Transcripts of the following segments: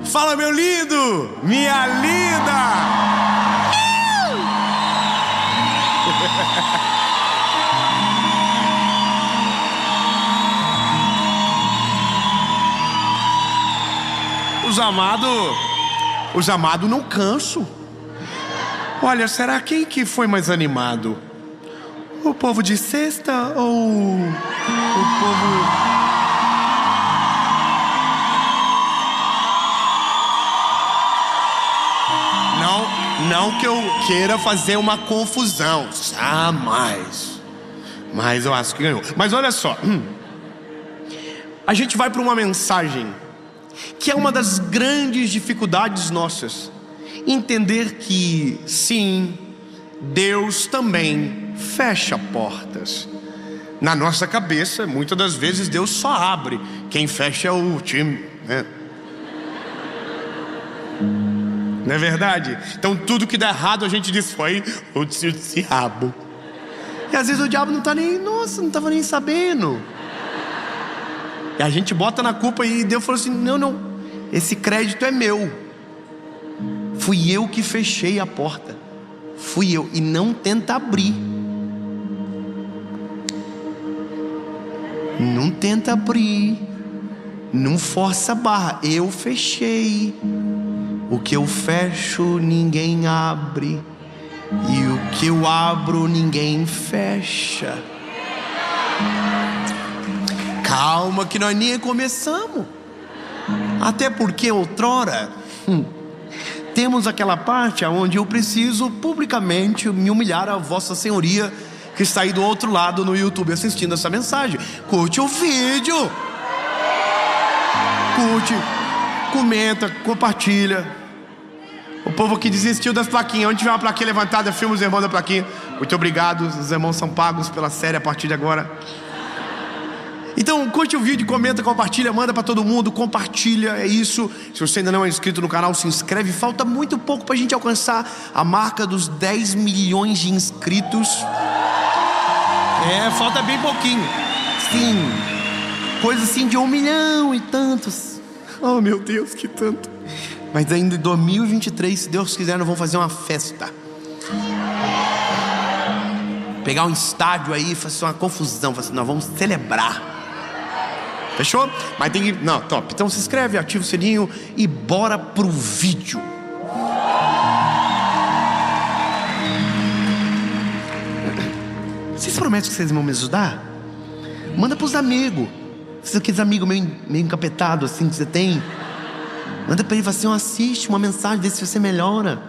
Fala, meu lindo, minha linda. Os amados não cansam. Olha, será quem que foi mais animado? O povo de sexta ou o povo... Não que eu queira fazer uma confusão, jamais. Mas eu acho que ganhou. Mas olha só, a gente vai para uma mensagem que é uma das grandes dificuldades nossas. Entender que, sim, Deus também fecha portas. Na nossa cabeça, muitas das vezes Deus só abre. Quem fecha é o time, né? Não é verdade? Então tudo que dá errado a gente diz, foi o diabo. E às vezes o diabo não tá nem, nossa, não tava nem sabendo. E a gente bota na culpa e Deus falou assim, não, esse crédito é meu. Fui eu que fechei a porta. Fui eu, e não tenta abrir. Não tenta abrir. Não força a barra, eu fechei. O que eu fecho ninguém abre, e o que eu abro ninguém fecha. Calma que nós nem começamos. Até porque outrora temos aquela parte onde eu preciso publicamente me humilhar a vossa senhoria que está aí do outro lado no YouTube assistindo essa mensagem. Curte o vídeo, curte, comenta, compartilha. O povo que desistiu das plaquinhas, onde tiver uma plaquinha levantada, filma os irmãos da plaquinha. Muito obrigado, os irmãos são pagos pela série a partir de agora. Então curte o vídeo, comenta, compartilha, manda para todo mundo, compartilha, é isso. Se você ainda não é inscrito no canal, se inscreve. Falta muito pouco para a gente alcançar a marca dos 10 milhões de inscritos. Falta bem pouquinho. Sim, coisa assim de 1 milhão e tantos. Oh meu Deus, que tanto. Mas ainda em 2023, se Deus quiser, nós vamos fazer uma festa. Pegar um estádio aí, fazer uma confusão, nós vamos celebrar. Fechou? Mas tem que... Não, top. Então se inscreve, ativa o sininho e bora pro vídeo. Vocês prometem que vocês vão me ajudar? Manda pros amigos. Se aqueles amigos meio encapetados assim que você tem, manda pra ele e fala assim, assiste uma mensagem, vê se você melhora.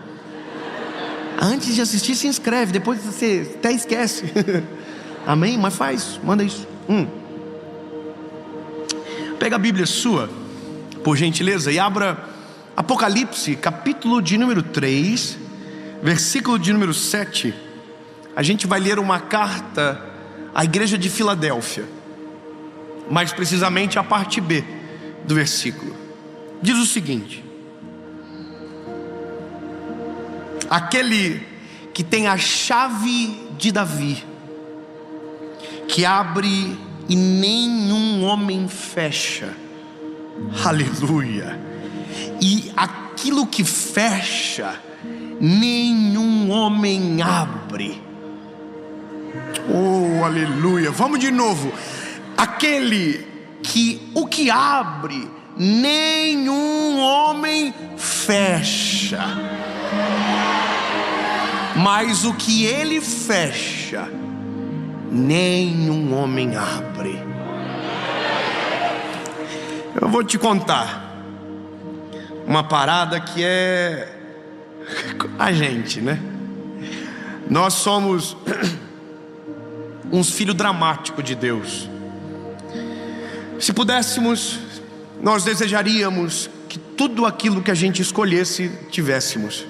Antes de assistir, se inscreve. Depois você até esquece. Amém? Mas faz, manda isso. Pega a Bíblia sua, por gentileza, e abra Apocalipse, capítulo de número 3, versículo de número 7. A gente vai ler uma carta à igreja de Filadélfia, mais precisamente a parte B do versículo. Diz o seguinte: aquele que tem a chave de Davi, que abre e nenhum homem fecha. Aleluia. E aquilo que fecha, nenhum homem abre. Oh, aleluia. Vamos de novo. Aquele que o que abre, nenhum homem fecha. Mas o que ele fecha, nenhum homem abre. Eu vou te contar uma parada que é a gente, né? Nós somos uns filhos dramáticos de Deus. Se pudéssemos, nós desejaríamos que tudo aquilo que a gente escolhesse tivéssemos,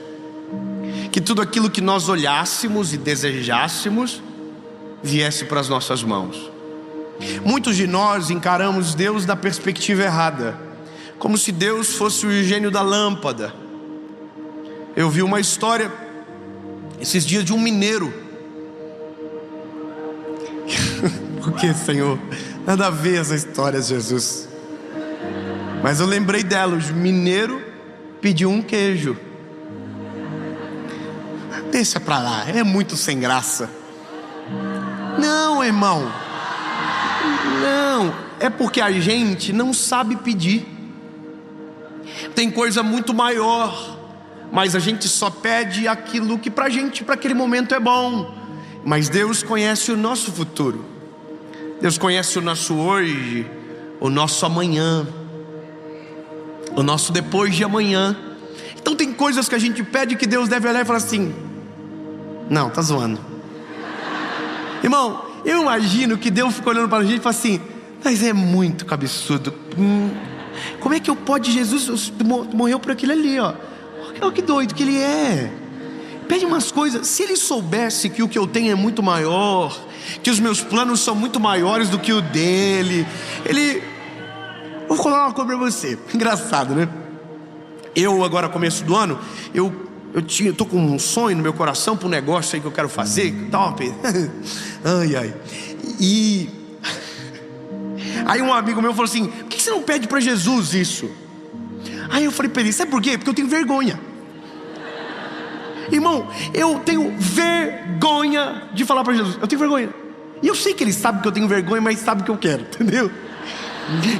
que tudo aquilo que nós olhássemos e desejássemos viesse para as nossas mãos. Muitos de nós encaramos Deus da perspectiva errada, como se Deus fosse o gênio da lâmpada. Eu vi uma história esses dias de um mineiro. Por que, Senhor? Nada a ver essa história, Jesus. Mas eu lembrei dela. O mineiro pediu um queijo. Deixa pra lá, é muito sem graça. Não, irmão. Não, é porque a gente não sabe pedir. Tem coisa muito maior, mas a gente só pede aquilo que pra gente, pra aquele momento é bom. Mas Deus conhece o nosso futuro. Deus conhece o nosso hoje, o nosso amanhã, o nosso depois de amanhã. Então tem coisas que a gente pede que Deus deve olhar e falar assim: não, tá zoando. Irmão, eu imagino que Deus fica olhando para a gente e fala assim: mas é muito cabeçudo. Como é que eu pode? Jesus morreu por aquilo ali, ó. Olha que doido que ele é. Pede umas coisas. Se ele soubesse que o que eu tenho é muito maior, que os meus planos são muito maiores do que o dele, ele... Vou falar uma coisa para você. Engraçado, né? Eu agora, começo do ano, eu tô com um sonho no meu coração para um negócio aí que eu quero fazer. Top. Ai. E aí um amigo meu falou assim: por que você não pede para Jesus isso? Aí eu falei para ele: sabe por quê? Porque eu tenho vergonha. Irmão, eu tenho vergonha de falar para Jesus. Eu tenho vergonha. E eu sei que ele sabe que eu tenho vergonha, mas sabe o que eu quero, entendeu?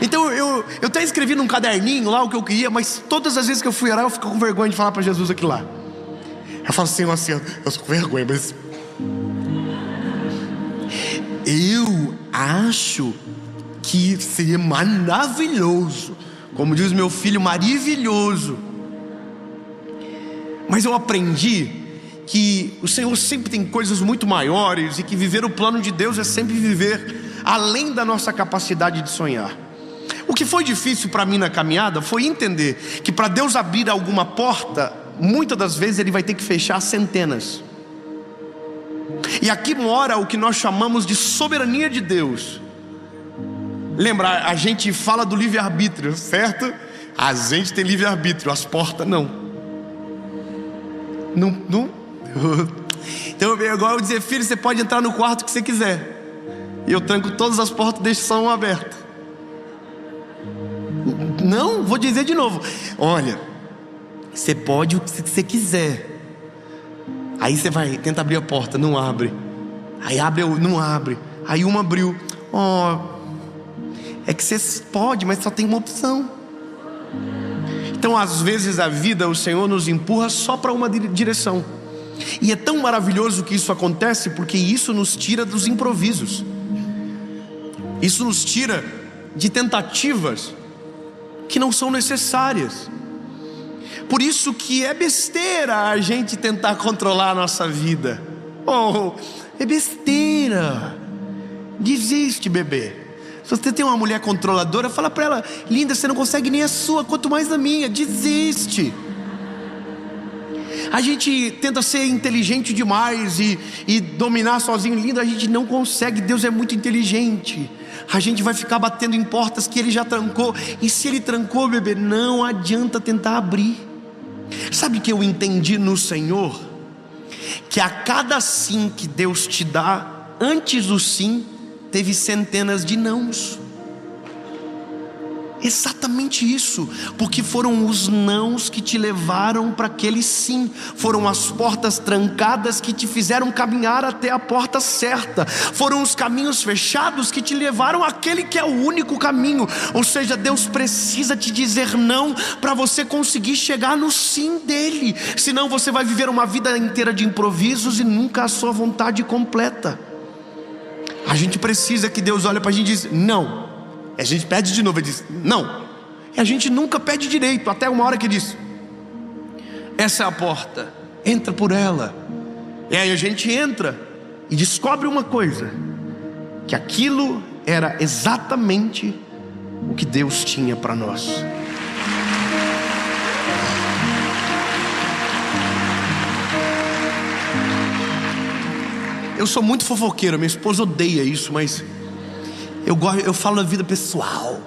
Então eu até escrevi num caderninho lá o que eu queria, mas todas as vezes que eu fui orar, eu fico com vergonha de falar para Jesus aquilo lá. Eu falo assim, eu tô com vergonha, mas eu acho que seria maravilhoso, como diz meu filho, maravilhoso. Mas eu aprendi que o Senhor sempre tem coisas muito maiores, e que viver o plano de Deus é sempre viver além da nossa capacidade de sonhar. O que foi difícil para mim na caminhada foi entender que para Deus abrir alguma porta, muitas das vezes Ele vai ter que fechar centenas. E aqui mora o que nós chamamos de soberania de Deus. Lembra, a gente fala do livre-arbítrio, certo? A gente tem livre-arbítrio, as portas não. Não. Então é igual eu dizer: filho, você pode entrar no quarto que você quiser, e eu tranco todas as portas e deixo só uma aberta. Não, vou dizer de novo: olha, você pode o que você quiser. Aí você vai, tenta abrir a porta, não abre. Aí abre, não abre. Aí uma abriu. É que você pode, mas só tem uma opção. Então às vezes a vida, o Senhor nos empurra só para uma direção. E é tão maravilhoso que isso acontece, porque isso nos tira dos improvisos. Isso nos tira de tentativas que não são necessárias. Por isso que é besteira a gente tentar controlar a nossa vida. É besteira. Desiste, bebê. Se você tem uma mulher controladora, fala para ela: linda, você não consegue nem a sua, quanto mais a minha. Desiste. A gente tenta ser inteligente demais e dominar sozinho. Linda, a gente não consegue. Deus é muito inteligente. A gente vai ficar batendo em portas que Ele já trancou. E se Ele trancou, bebê, não adianta tentar abrir. Sabe o que eu entendi no Senhor? Que a cada sim que Deus te dá, antes do sim teve centenas de nãos. Exatamente isso, porque foram os nãos que te levaram para aquele sim. Foram as portas trancadas que te fizeram caminhar até a porta certa. Foram os caminhos fechados que te levaram àquele que é o único caminho. Ou seja, Deus precisa te dizer não para você conseguir chegar no sim dele. Senão você vai viver uma vida inteira de improvisos e nunca a sua vontade completa. A gente precisa que Deus olhe para a gente e diz não. A gente pede de novo e diz não. E a gente nunca pede direito, até uma hora que diz: essa é a porta, entra por ela. E aí a gente entra e descobre uma coisa: que aquilo era exatamente o que Deus tinha para nós. Eu sou muito fofoqueiro, minha esposa odeia isso, mas eu falo da vida pessoal.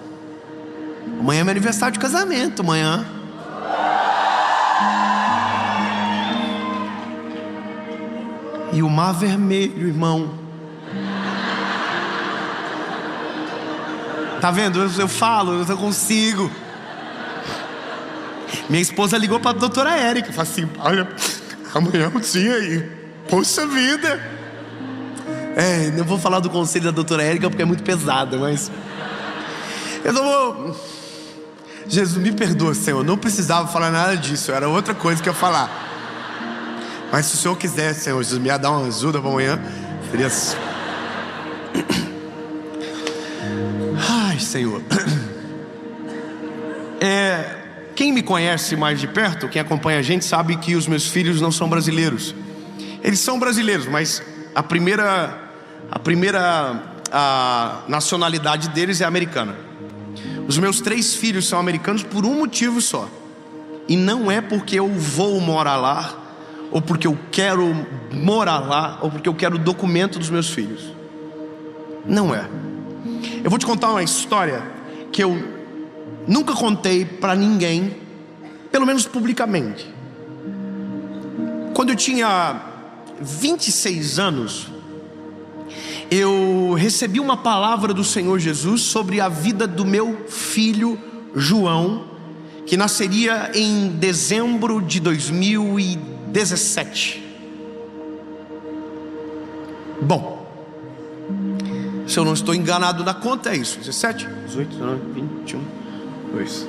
Amanhã é meu aniversário de casamento, amanhã. E o mar vermelho, irmão. Tá vendo? Eu falo, eu consigo. Minha esposa ligou para a doutora Érica, falou assim: olha, amanhã é um dia aí, poxa vida. Não vou falar do conselho da doutora Érica porque é muito pesado, mas eu não vou. Jesus, me perdoa, Senhor, eu não precisava falar nada disso, era outra coisa que eu ia falar. Mas se o Senhor quiser, Senhor Jesus, me dar uma ajuda para amanhã, seria... Ai, Senhor. Quem me conhece mais de perto, quem acompanha a gente, sabe que os meus filhos não são brasileiros. Eles são brasileiros, mas a primeira nacionalidade deles é americana. Os meus 3 filhos são americanos por um motivo só. E não é porque eu vou morar lá, ou porque eu quero morar lá, ou porque eu quero o documento dos meus filhos. Não é. Eu vou te contar uma história que eu nunca contei para ninguém, pelo menos publicamente. Quando eu tinha 26 anos, eu recebi uma palavra do Senhor Jesus sobre a vida do meu filho João, que nasceria em dezembro de 2017. Bom, se eu não estou enganado na conta, é isso: 17, 18, 19, 20, 21, 2.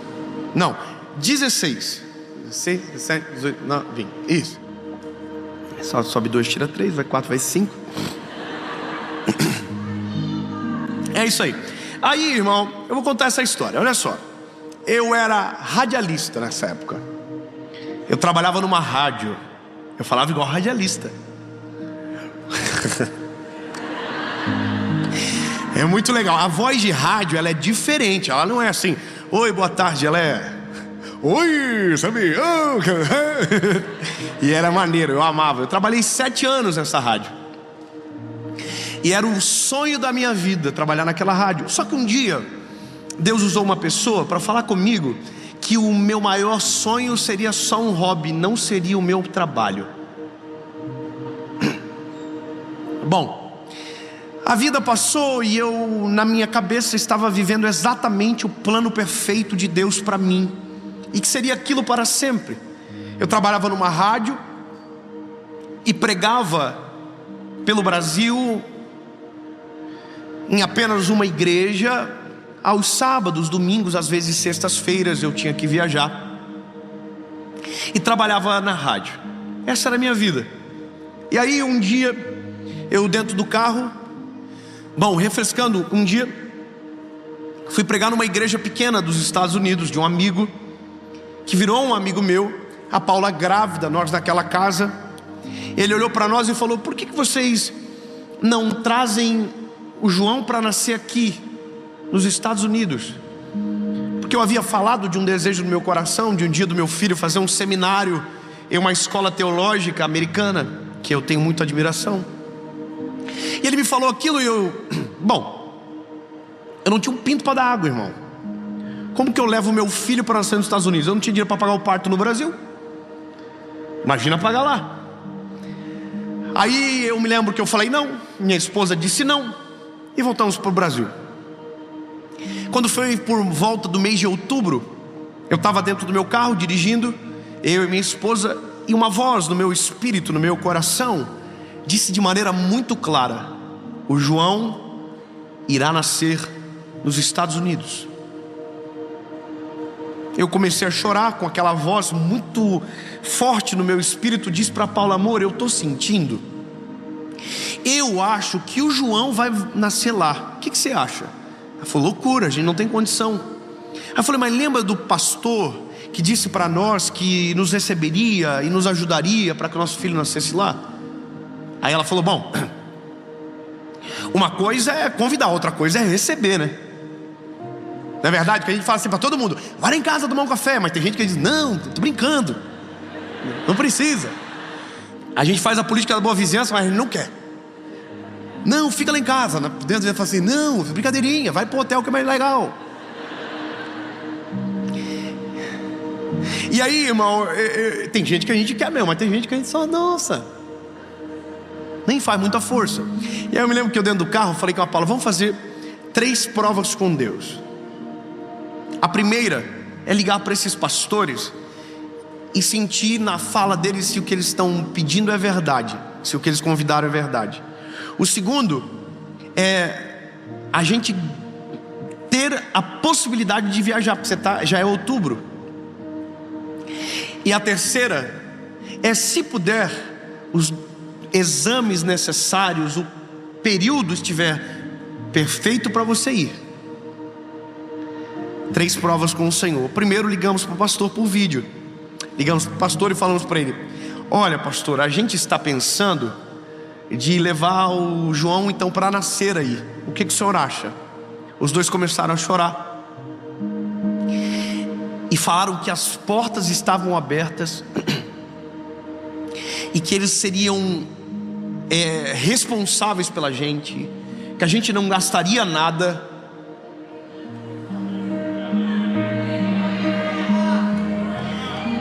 Não, 16, 16, 17, 18, 19, 20. Isso. Só sobe 2, tira 3, vai 4, vai 5. É isso aí. Aí, irmão, eu vou contar essa história. Olha só, eu era radialista nessa época. Eu trabalhava numa rádio. Eu falava igual radialista. É muito legal. A voz de rádio, ela é diferente. Ela não é assim: oi, boa tarde. Ela é: oi, sabe? E era maneiro, eu amava. Eu trabalhei 7 anos nessa rádio. E era o sonho da minha vida trabalhar naquela rádio. Só que um dia Deus usou uma pessoa para falar comigo que o meu maior sonho seria só um hobby, não seria o meu trabalho. Bom, a vida passou e eu, na minha cabeça, estava vivendo exatamente o plano perfeito de Deus para mim, e que seria aquilo para sempre. Eu trabalhava numa rádio e pregava pelo Brasil, em apenas uma igreja, aos sábados, domingos, às vezes sextas-feiras eu tinha que viajar. E trabalhava na rádio. Essa era a minha vida. E aí um dia, eu dentro do carro, refrescando, um dia fui pregar numa igreja pequena dos Estados Unidos, de um amigo, que virou um amigo meu. A Paula grávida, nós naquela casa. Ele olhou para nós e falou: por que vocês não trazem o João para nascer aqui nos Estados Unidos? Porque eu havia falado de um desejo no meu coração, de um dia do meu filho fazer um seminário em uma escola teológica americana, que eu tenho muita admiração. E ele me falou aquilo e eu não tinha um pinto para dar água, irmão. Como que eu levo meu filho para nascer nos Estados Unidos? Eu não tinha dinheiro para pagar o parto no Brasil. Imagina pagar lá. Aí eu me lembro que eu falei não, minha esposa disse não, e voltamos para o Brasil. Quando foi por volta do mês de outubro, eu estava dentro do meu carro dirigindo, eu e minha esposa, e uma voz no meu espírito, no meu coração, disse de maneira muito clara: o João irá nascer nos Estados Unidos. Eu comecei a chorar com aquela voz muito forte no meu espírito. Disse para Paula: amor, eu estou sentindo, eu acho que o João vai nascer lá. O que você acha? Ela falou: loucura, a gente não tem condição. Eu falei: mas lembra do pastor que disse para nós que nos receberia e nos ajudaria para que o nosso filho nascesse lá? Aí ela falou: bom, uma coisa é convidar, outra coisa é receber, né? Não é verdade que a gente fala assim para todo mundo: vai lá em casa tomar um café. Mas tem gente que diz: não, tô brincando, não precisa. A gente faz a política da boa vizinhança, mas a gente não quer. Não, fica lá em casa. Dentro ele fala assim: não, brincadeirinha, vai pro hotel que é mais legal. E aí, irmão, tem gente que a gente quer mesmo, mas tem gente que a gente só, nossa, nem faz muita força. E aí eu me lembro que eu dentro do carro falei com a Paula: vamos fazer 3 provas com Deus. A primeira é ligar para esses pastores e sentir na fala deles se o que eles estão pedindo é verdade, se o que eles convidaram é verdade. O segundo é a gente ter a possibilidade de viajar, porque já é outubro. E a terceira é, se puder, os exames necessários, o período estiver perfeito para você ir. 3 provas com o Senhor. Primeiro, ligamos para o pastor por vídeo. Ligamos para o pastor e falamos para ele: olha, pastor, a gente está pensando de levar o João então para nascer aí. O que o senhor acha? Os dois começaram a chorar e falaram que as portas estavam abertas e que eles seriam responsáveis pela gente, que a gente não gastaria nada.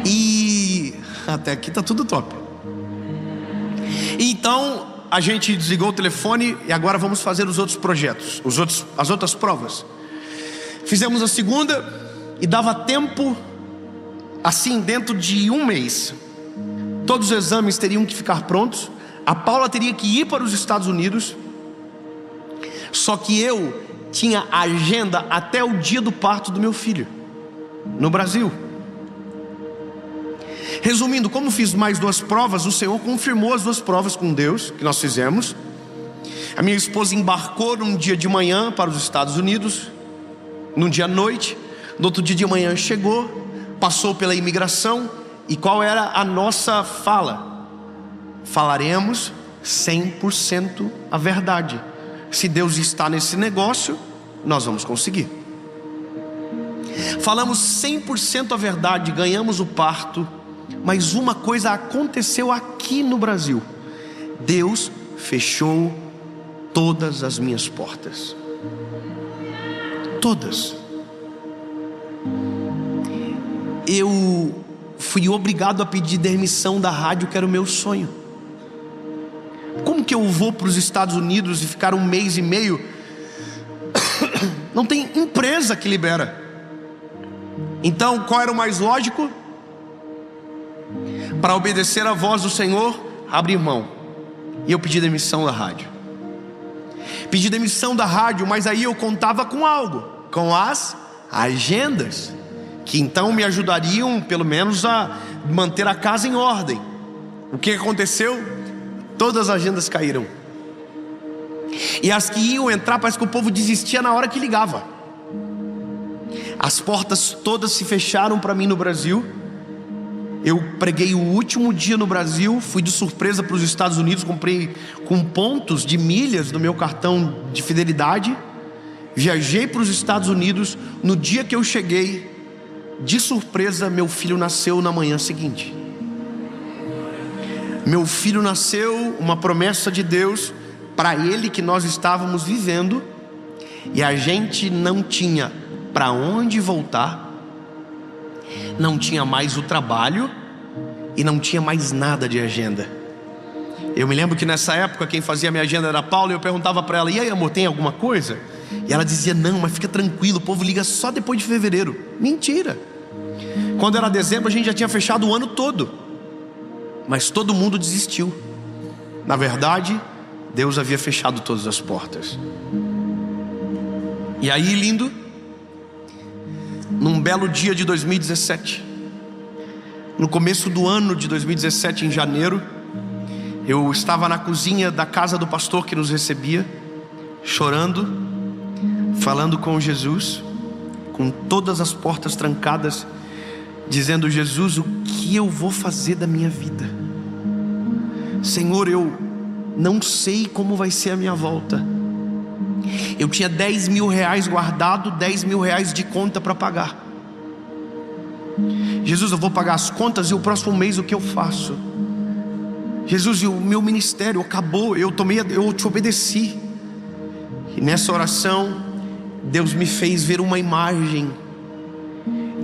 E até aqui tá tudo top. Então a gente desligou o telefone e agora vamos fazer os outros projetos, as outras provas. Fizemos a segunda e dava tempo, assim, dentro de 1 mês, todos os exames teriam que ficar prontos. A Paula teria que ir para os Estados Unidos. Só que eu tinha agenda até o dia do parto do meu filho, no Brasil. Resumindo, como fiz mais 2 provas, o Senhor confirmou as 2 provas com Deus que nós fizemos. A minha esposa embarcou num dia de manhã para os Estados Unidos, num dia à noite. No outro dia de manhã chegou, passou pela imigração. E qual era a nossa fala? Falaremos 100% a verdade. Se Deus está nesse negócio, nós vamos conseguir. Falamos 100% a verdade, ganhamos o parto. Mas uma coisa aconteceu aqui no Brasil: Deus fechou todas as minhas portas. Todas. Eu fui obrigado a pedir demissão da rádio, que era o meu sonho. Como que eu vou para os Estados Unidos e ficar 1 mês e meio? Não tem empresa que libera. Então qual era o mais lógico? Para obedecer a voz do Senhor, abrir mão. E eu pedi demissão da rádio. Pedi demissão da rádio, mas aí eu contava com algo, com as agendas, que então me ajudariam pelo menos a manter a casa em ordem. O que aconteceu? Todas as agendas caíram. E as que iam entrar, parece que o povo desistia na hora que ligava. As portas todas se fecharam para mim no Brasil. Eu preguei o último dia no Brasil, fui de surpresa para os Estados Unidos, comprei com pontos de milhas no meu cartão de fidelidade. Viajei para os Estados Unidos. No dia que eu cheguei, de surpresa, meu filho nasceu na manhã seguinte. Meu filho nasceu, uma promessa de Deus para ele que nós estávamos vivendo. E a gente não tinha para onde voltar, não tinha mais o trabalho e não tinha mais nada de agenda. Eu me lembro que nessa época quem fazia a minha agenda era a Paula, e eu perguntava para ela: e aí, amor, tem alguma coisa? E ela dizia: não, mas fica tranquilo, o povo liga só depois de fevereiro. Mentira. Quando era dezembro a gente já tinha fechado o ano todo, mas todo mundo desistiu. Na verdade, Deus havia fechado todas as portas. E aí, lindo, num belo dia de 2017, no começo do ano de 2017, em janeiro, eu estava na cozinha da casa do pastor que nos recebia, chorando, falando com Jesus, com todas as portas trancadas, dizendo: Jesus, o que eu vou fazer da minha vida? Senhor, eu não sei como vai ser a minha volta. Eu tinha 10 mil reais guardado, 10 mil reais de conta para pagar. Jesus, eu vou pagar as contas e o próximo mês o que eu faço? Jesus, e o meu ministério acabou, eu te obedeci. E nessa oração, Deus me fez ver uma imagem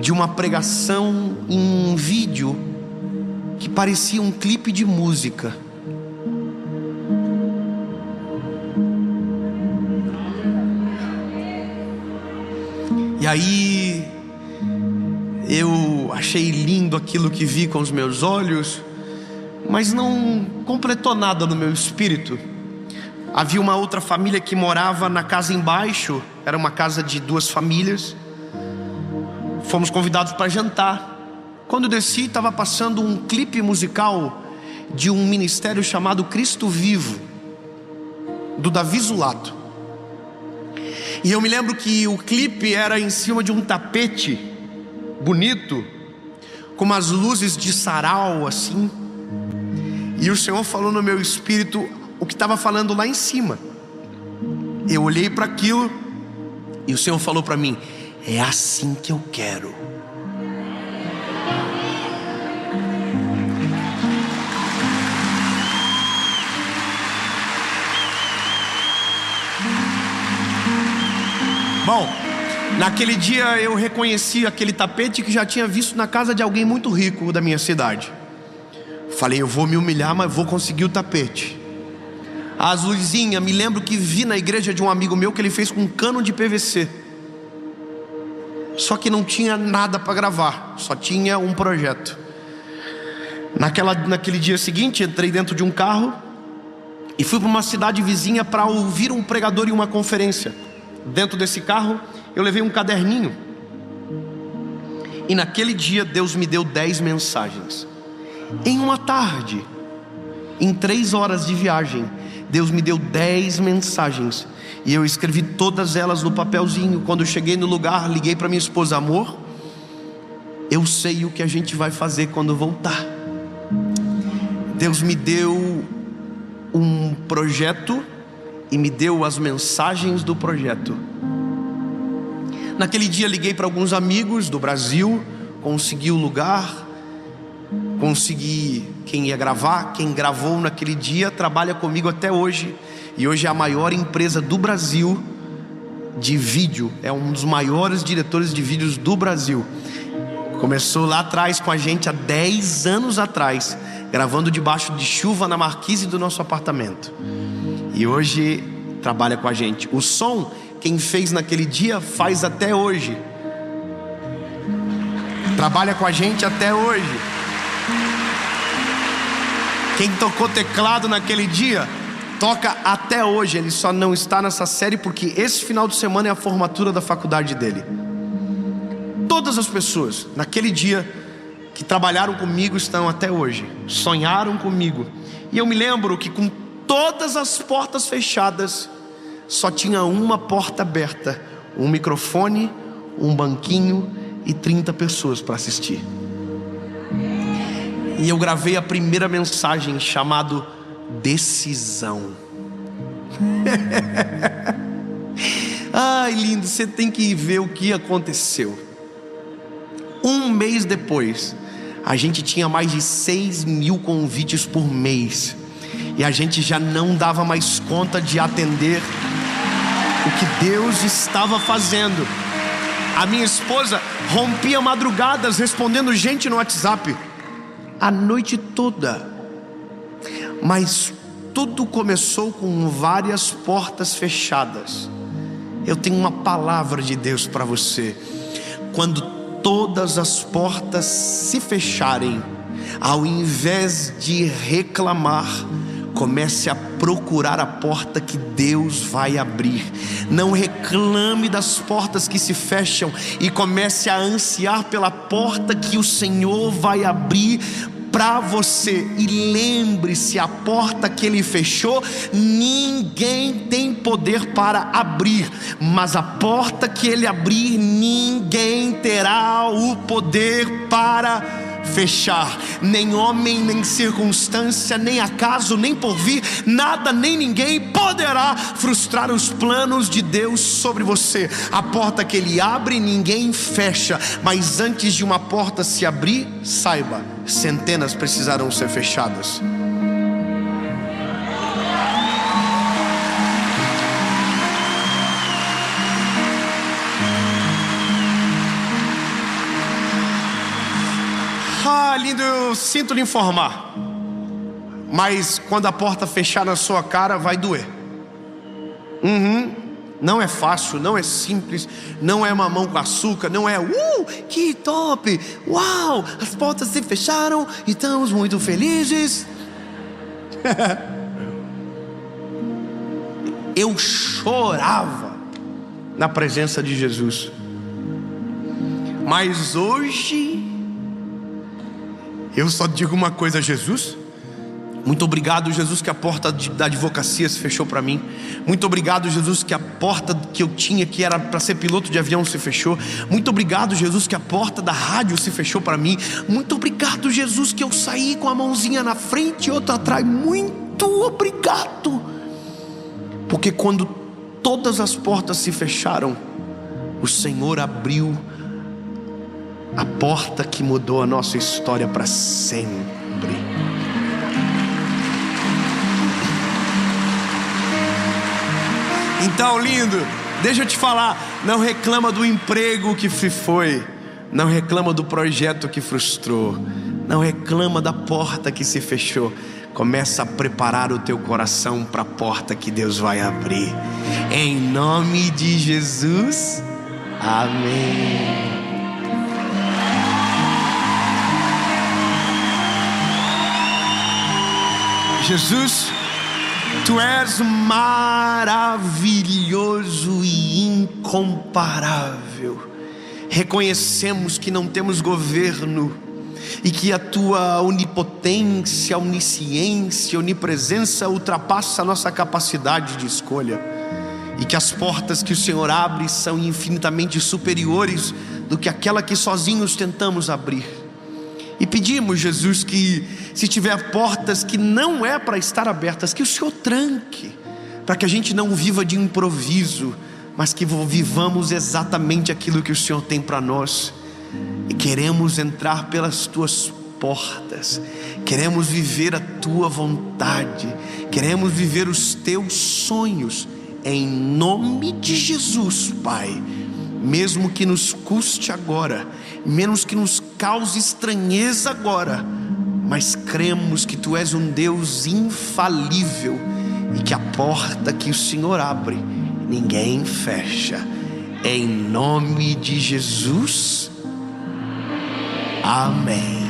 de uma pregação em um vídeo que parecia um clipe de música. E aí Eu achei lindo aquilo que vi com os meus olhos, mas não completou nada no meu espírito. Havia uma outra família que morava na casa embaixo, era uma casa de 2 famílias. Fomos convidados para jantar. Quando eu desci, estava passando um clipe musical de um ministério chamado Cristo Vivo, do Davi Zulato. E eu me lembro que o clipe era em cima de um tapete bonito, com umas luzes de sarau assim. E o Senhor falou no meu espírito o que estava falando lá em cima. Eu olhei para aquilo e o Senhor falou para mim: é assim que eu quero. Bom, naquele dia eu reconheci aquele tapete que já tinha visto na casa de alguém muito rico da minha cidade. Falei, eu vou me humilhar, mas vou conseguir o tapete. As luzinhas, me lembro que vi na igreja de um amigo meu que ele fez com um cano de PVC. Só que não tinha nada para gravar, só tinha um projeto. Naquele dia seguinte, entrei dentro de um carro e fui para uma cidade vizinha para ouvir um pregador em uma conferência. Dentro desse carro eu levei um caderninho. E naquele dia Deus me deu 10 mensagens. Em uma tarde, em 3 horas de viagem, Deus me deu 10 mensagens. E eu escrevi todas elas no papelzinho. Quando eu cheguei no lugar, liguei para minha esposa: amor, eu sei o que a gente vai fazer quando voltar. Deus me deu um projeto e me deu as mensagens do projeto. Naquele dia liguei para alguns amigos do Brasil, consegui o lugar, consegui quem ia gravar. Quem gravou naquele dia trabalha comigo até hoje, e hoje é a maior empresa do Brasil de vídeo, é um dos maiores diretores de vídeos do Brasil. Começou lá atrás com a gente há 10 anos atrás, gravando debaixo de chuva na marquise do nosso apartamento. E hoje trabalha com a gente. O som, quem fez naquele dia, faz até hoje. Trabalha com a gente até hoje. Quem tocou teclado naquele dia, toca até hoje. Ele só não está nessa série porque esse final de semana é a formatura da faculdade dele. Todas as pessoas naquele dia que trabalharam comigo estão até hoje, sonharam comigo. E eu me lembro que com todas as portas fechadas, só tinha uma porta aberta, um microfone, um banquinho e 30 pessoas para assistir. E eu gravei a primeira mensagem, chamado Decisão. Ai, lindo, você tem que ver o que aconteceu. Um mês depois, a gente tinha mais de 6.000 convites por mês. E a gente já não dava mais conta de atender o que Deus estava fazendo. A minha esposa rompia madrugadas respondendo gente no WhatsApp, a noite toda. Mas tudo começou com várias portas fechadas. Eu tenho uma palavra de Deus para você. Quando todas as portas se fecharem, ao invés de reclamar, comece a procurar a porta que Deus vai abrir. Não reclame das portas que se fecham e comece a ansiar pela porta que o Senhor vai abrir para você. E lembre-se, a porta que Ele fechou, ninguém tem poder para abrir, mas a porta que Ele abrir, ninguém terá o poder para fechar. Nem homem, nem circunstância, nem acaso, nem porvir, nada nem ninguém poderá frustrar os planos de Deus sobre você. A porta que Ele abre, ninguém fecha. Mas antes de uma porta se abrir, saiba, centenas precisarão ser fechadas. Lindo, eu sinto lhe informar, mas quando a porta fechar na sua cara, vai doer. Não é fácil, não é simples, não é mamão com açúcar, não é que top, uau, as portas se fecharam e estamos muito felizes. Eu chorava na presença de Jesus. Mas hoje eu só digo uma coisa: Jesus, muito obrigado, Jesus, que a porta da advocacia se fechou para mim. Muito obrigado, Jesus, que a porta que eu tinha, que era para ser piloto de avião, se fechou. Muito obrigado, Jesus, que a porta da rádio se fechou para mim. Muito obrigado, Jesus, que eu saí com a mãozinha na frente e outra atrás. Muito obrigado, porque quando todas as portas se fecharam, o Senhor abriu a porta que mudou a nossa história para sempre. Então, lindo, deixa eu te falar, não reclama do emprego que se foi, não reclama do projeto que frustrou, não reclama da porta que se fechou. Começa a preparar o teu coração para a porta que Deus vai abrir. Em nome de Jesus, amém. Jesus, Tu és maravilhoso e incomparável. Reconhecemos que não temos governo e que a Tua onipotência, onisciência, onipresença ultrapassa a nossa capacidade de escolha, e que as portas que o Senhor abre são infinitamente superiores do que aquela que sozinhos tentamos abrir. E pedimos, Jesus, que se tiver portas que não é para estar abertas, que o Senhor tranque, para que a gente não viva de improviso, mas que vivamos exatamente aquilo que o Senhor tem para nós. E queremos entrar pelas Tuas portas, queremos viver a Tua vontade, queremos viver os Teus sonhos, em nome de Jesus, Pai. Mesmo que nos custe agora, menos que nos cause estranheza agora, mas cremos que Tu és um Deus infalível e que a porta que o Senhor abre, ninguém fecha. Em nome de Jesus, amém.